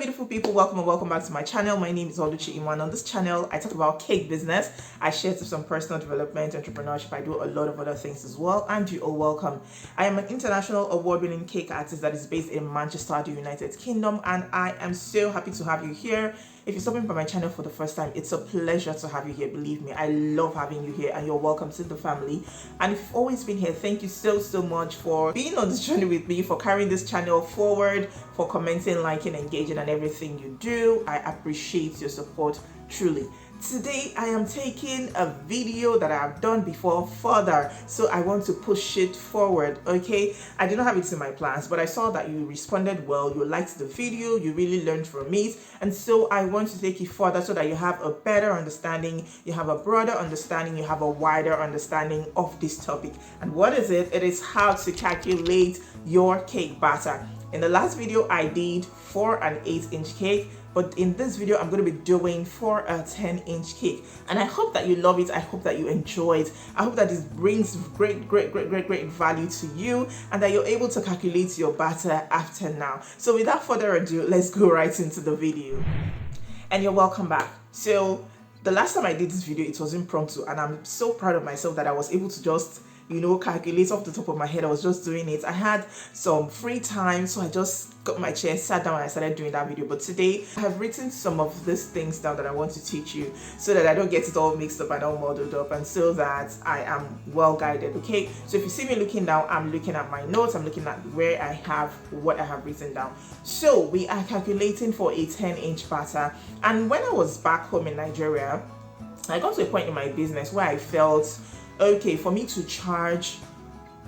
beautiful people, welcome and welcome back to my channel. My name is Oluchi Iman. On this channel I talk about cake business, I share tips on personal development, entrepreneurship. I do a lot of other things as well, and you are welcome. I am an international award-winning cake artist that is based in Manchester, the United Kingdom, and I am so happy to have you here. If you're stopping by my channel for the first time, it's a pleasure to have you here. Believe me, I love having you here, and you're welcome to the family. And if you've always been here, thank you so much for being on this journey with me, for carrying this channel forward, for commenting, liking, engaging, and everything you do. I appreciate your support truly. Today I am taking a video that I have done before further, so I want to push it forward. Okay, I did not have it in my plans, but I saw that you responded well, you liked the video, you really learned from it, and so I want to take it further so that you have a better understanding, you have a broader understanding, you have a wider understanding of this topic. And what is it? It is how to calculate your cake batter. In the last video I did for an 8-inch cake, but in this video I'm going to be doing for a 10-inch cake, and I hope that you love it. I hope that you enjoy it. I hope that this brings great value to you, and that you're able to calculate your batter after now. So without further ado, let's go right into the video. And you're welcome back. So the last time I did this video, it was impromptu, and I'm so proud of myself that I was able to just calculate off the top of my head. I was just doing it. I had some free time, so I just got my chair, sat down, and I started doing that video. But today I have written some of these things down that I want to teach you, so that I don't get it all mixed up and all muddled up, and so that I am well guided. Okay, so if you see me looking down, I'm looking at my notes, I'm looking at where I have what I have written down. So we are calculating for a 10-inch batter, and when I was back home in Nigeria, I got to a point in my business where I felt, okay, for me to charge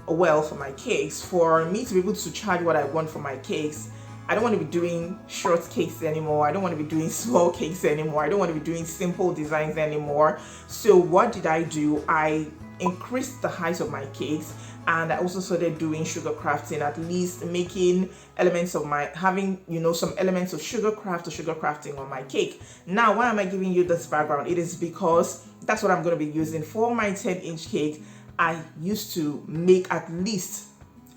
well for my cakes, for me to be able to charge what I want for my cakes, I don't want to be doing short cakes anymore. I don't want to be doing small cakes anymore. I don't want to be doing simple designs anymore. So what did I do? I increased the height of my cakes, and I also started doing sugar crafting, at least making elements of my, having some elements of sugar craft or sugar crafting on my cake. Now, why am I giving you this background? It is because that's what I'm going to be using for my 10-inch cake. I used to make at least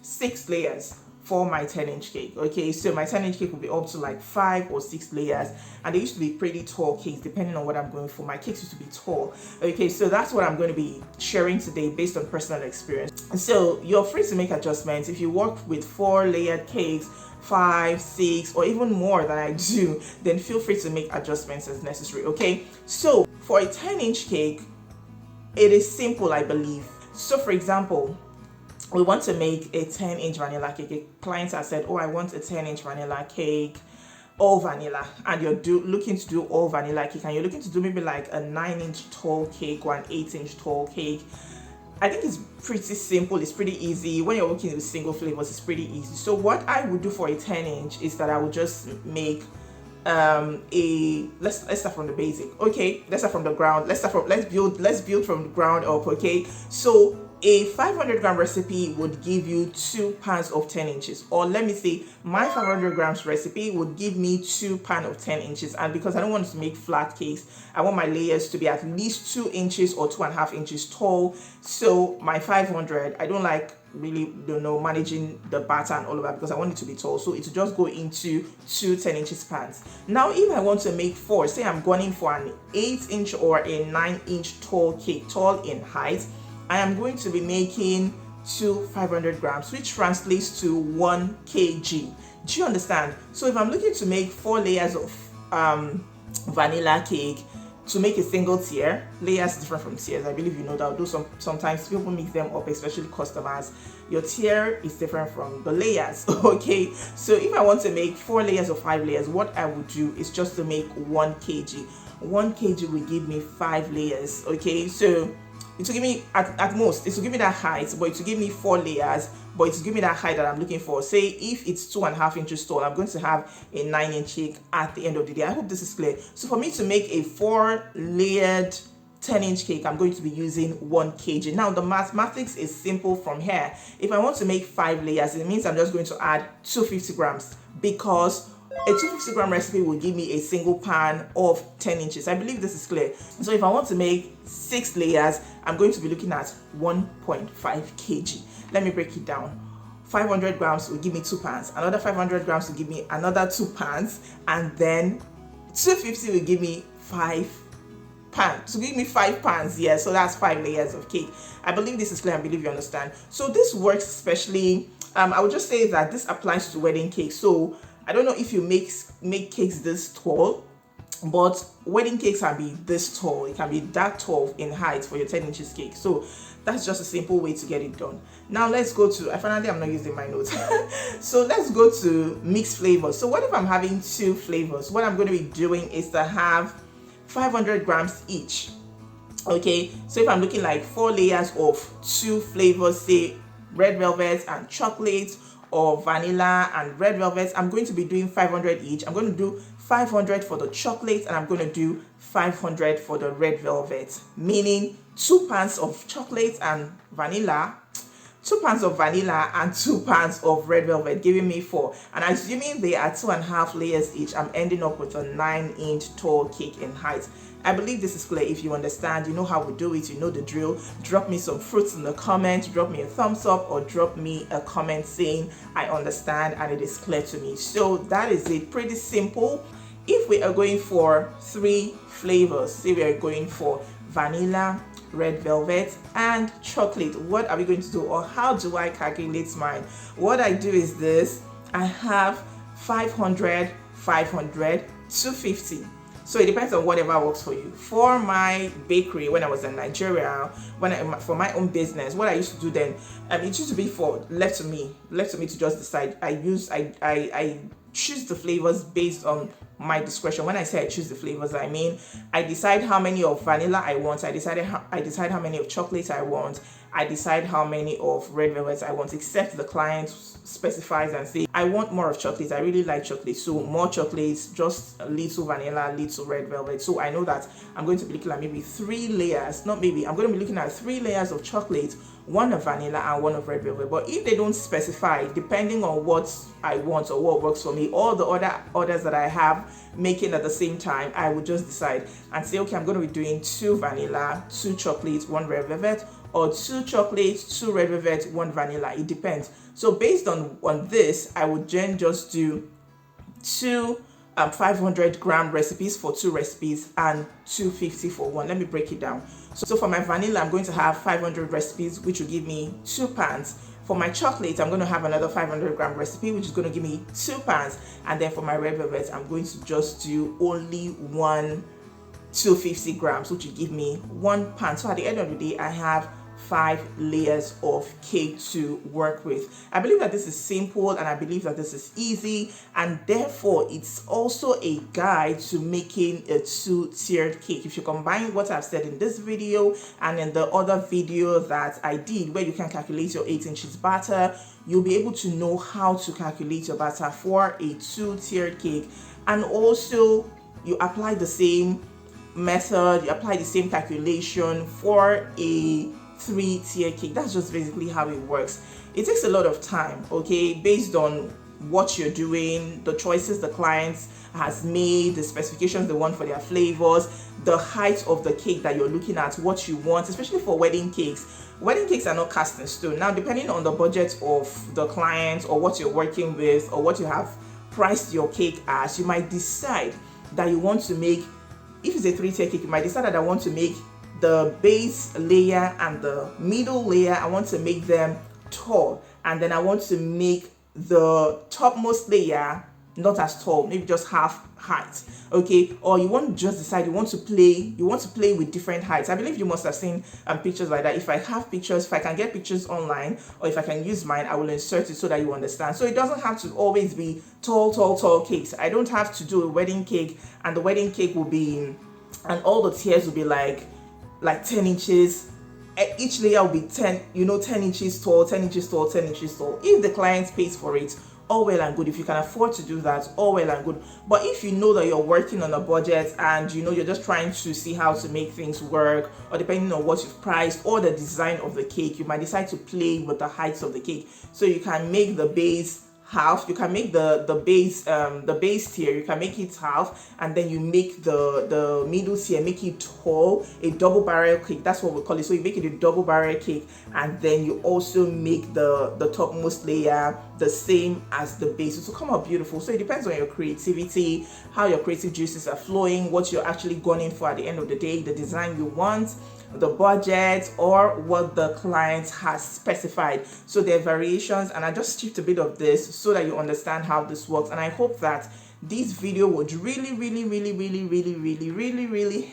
6 layers for my 10-inch cake. Okay, so my 10-inch cake will be up to like 5 or 6 layers, and they used to be pretty tall cakes depending on what I'm going for. My cakes used to be tall. Okay, so that's what I'm going to be sharing today based on personal experience. So you're free to make adjustments. If you work with 4 layered cakes, 5, 6, or even more than I do, then feel free to make adjustments as necessary. Okay, so for a 10-inch cake, it is simple, I believe. So for example, we want to make a 10-inch vanilla cake. A client has said, oh, I want a 10-inch vanilla cake, all vanilla, and you're looking to do all vanilla cake, and you're looking to do maybe like a 9-inch tall cake or an 8-inch tall cake. I think it's pretty simple, it's pretty easy. When you're working with single flavors, it's pretty easy. So what I would do for a 10-inch is that I would just make let's start from the basic. Okay, let's start from the ground. Let's build from the ground up. Okay, so a 500 gram recipe would give you 2 pans of 10 inches, or let me say my 500 grams recipe would give me 2 pans of 10 inches. And because I don't want to make flat cakes, I want my layers to be at least 2 inches or 2.5 inches tall. So my 500, I don't like really managing the batter and all of that, because I want it to be tall, so it will just go into 2 10 inches pans. Now if I want to make 4, say I'm going for an 8-inch or a 9-inch tall cake, tall in height, I am going to be making 2 500 grams, which translates to 1 kg. Do you understand? So if I'm looking to make 4 layers of vanilla cake, to make a single tier, layers different from tiers, I believe you know that. Although sometimes people mix them up, especially customers. Your tier is different from the layers. Okay, so if I want to make 4 layers or 5 layers, what I would do is just to make 1 kg. 1 kg will give me 5 layers. Okay, so it will give me at most, it will give me that height, but it will give me 4 layers, but it will give me that height that I'm looking for. Say if it's 2.5 inches tall, I'm going to have a 9-inch cake at the end of the day. I hope this is clear. So for me to make a 4-layered 10-inch cake, I'm going to be using 1 kg. Now the mathematics is simple from here. If I want to make 5 layers, it means I'm just going to add 250 grams, because a 250 gram recipe will give me a single pan of 10 inches. I believe this is clear. So if I want to make 6 layers, I'm going to be looking at 1.5 kg. Let me break it down. 500 grams will give me 2 pounds, another 500 grams will give me another 2 pounds, and then 250 will give me 5 pounds. To give me 5 pounds, yeah, so that's 5 layers of cake. I believe this is clear. I believe you understand. So this works especially, I would just say that this applies to wedding cake. So I don't know if you make cakes this tall, but wedding cakes can be this tall. It can be that tall in height for your 10 inches cake. So that's just a simple way to get it done. Now let's go to, I'm not using my notes. So let's go to mixed flavors. So what if I'm having 2 flavors? What I'm going to be doing is to have 500 grams each. Okay, so if I'm looking like 4 layers of 2 flavors, say red velvet and chocolate, or vanilla and red velvet, I'm going to be doing 500 each. I'm going to do 500 for the chocolate, and I'm going to do 500 for the red velvet, meaning 2 pounds of chocolate and vanilla, 2 pounds of vanilla and 2 pounds of red velvet, giving me 4. And assuming they are 2.5 layers each, I'm ending up with a 9-inch tall cake in height. I believe this is clear. If you understand, you know how we do it, you know the drill. Drop me some fruits in the comments, drop me a thumbs up, or drop me a comment saying I understand and it is clear to me. So that is it. Pretty simple. If we are going for 3 flavors, say we are going for vanilla, red velvet and chocolate, what are we going to do, or how do I calculate mine? What I do is this: I have 500, 500, 250. So it depends on whatever works for you. For my bakery, when I was in Nigeria, for my own business, what I used to do then, it used to be left to me to just decide. I choose the flavors based on my discretion. When I say I choose the flavors, I mean I decide how many of vanilla I want. I decide how many of chocolate I want. I decide how many of red velvet I want, except the client specifies and say, I want more of chocolate. I really like chocolate, so more chocolates, just a little vanilla, little red velvet. So I know that I'm going to be looking at maybe 3 layers, not maybe, I'm going to be looking at 3 layers of chocolate, 1 of vanilla and 1 of red velvet. But if they don't specify, depending on what I want or what works for me, all the other orders that I have making at the same time, I would just decide and say, okay, I'm going to be doing 2 vanilla, 2 chocolate, 1 red velvet, or 2 chocolates, 2 red velvet, 1 vanilla. It depends. So based on this, I would then just do 2 500 gram recipes for 2 recipes and 250 for 1. Let me break it down. So for my vanilla, I'm going to have 500 recipes, which will give me 2 pounds. For my chocolate, I'm going to have another 500 gram recipe, which is going to give me 2 pounds. And then for my red velvet, I'm going to just do only 1 250 grams, which will give me 1 pound. So at the end of the day, I have 5 layers of cake to work with. I believe that this is simple, and I believe that this is easy, and therefore it's also a guide to making a 2-tiered cake. If you combine what I've said in this video and in the other video that I did where you can calculate your 8 inches batter, you'll be able to know how to calculate your batter for a 2-tiered cake. And also you apply the same method, you apply the same calculation for a 3-tier cake. That's just basically how it works. It takes a lot of time, okay, based on what you're doing, the choices the clients has made, the specifications they want for their flavors, the height of the cake that you're looking at, what you want, especially for wedding cakes. Wedding cakes are not cast in stone. Now, depending on the budget of the client or what you're working with or what you have priced your cake as, you might decide that you want to make, if it's a 3-tier cake, you might decide that I want to make the base layer and the middle layer, I want to make them tall, and then I want to make the topmost layer not as tall, maybe just half height, okay? Or you want to just decide you want to play with different heights. I believe you must have seen pictures like that. If I have pictures, if I can get pictures online, or if I can use mine, I will insert it so that you understand. So it doesn't have to always be tall cakes. I don't have to do a wedding cake and the wedding cake will be, and all the tiers will be like 10 inches. Each layer will be 10 inches tall, 10 inches tall, 10 inches tall. If the client pays for it, all well and good. If you can afford to do that, all well and good. But if you know that you're working on a budget and you're just trying to see how to make things work, or depending on what you've priced or the design of the cake, you might decide to play with the heights of the cake. So you can make the base half. You can make the base tier, you can make it half, and then you make the middle tier, make it tall, a double barrel cake. That's what we call it. So you make it a double barrel cake, and then you also make the topmost layer the same as the base. It will come out beautiful. So it depends on your creativity, how your creative juices are flowing, what you're actually going in for at the end of the day, the design you want, the budget, or what the client has specified. So there are variations, and I just stripped a bit of this so that you understand how this works. And I hope that this video would really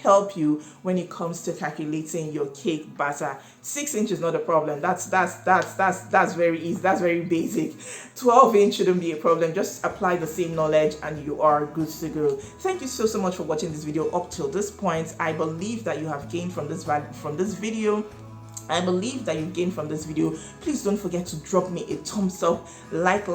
help you when it comes to calculating your cake batter. 6 inch is not a problem. That's very easy. That's very basic. 12 inch shouldn't be a problem. Just apply the same knowledge and you are good to go. Thank you so much for watching this video up till this point. I believe that you have gained from this video. I believe that you gained from this video. Please don't forget to drop me a thumbs up, like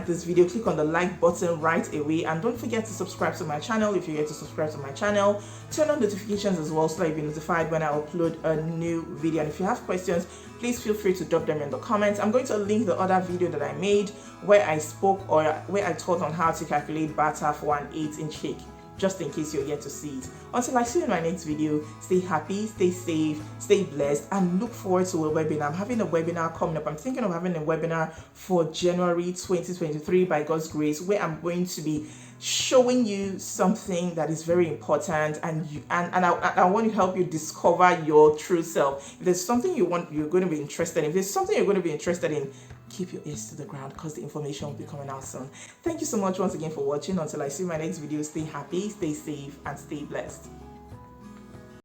this video, click on the like button right away, and don't forget to subscribe to my channel if you're yet to subscribe to my channel. Turn on notifications as well so that you'll be notified when I upload a new video. And if you have questions, please feel free to drop them in the comments. I'm going to link the other video that I made where I spoke, or where I taught on how to calculate batter for an 8-inch cake, just in case you're yet to see it. Until I see you in my next video, stay happy, stay safe, stay blessed, and look forward to a webinar. I'm having a webinar coming up. I'm thinking of having a webinar for January 2023 by God's grace, where I'm going to be showing you something that is very important, and I want to help you discover your true self. If there's something you're going to be interested in, keep your ears to the ground, because the information will be coming out soon. Thank you so much once again for watching. Until I see my next video, stay happy, stay safe, and stay blessed.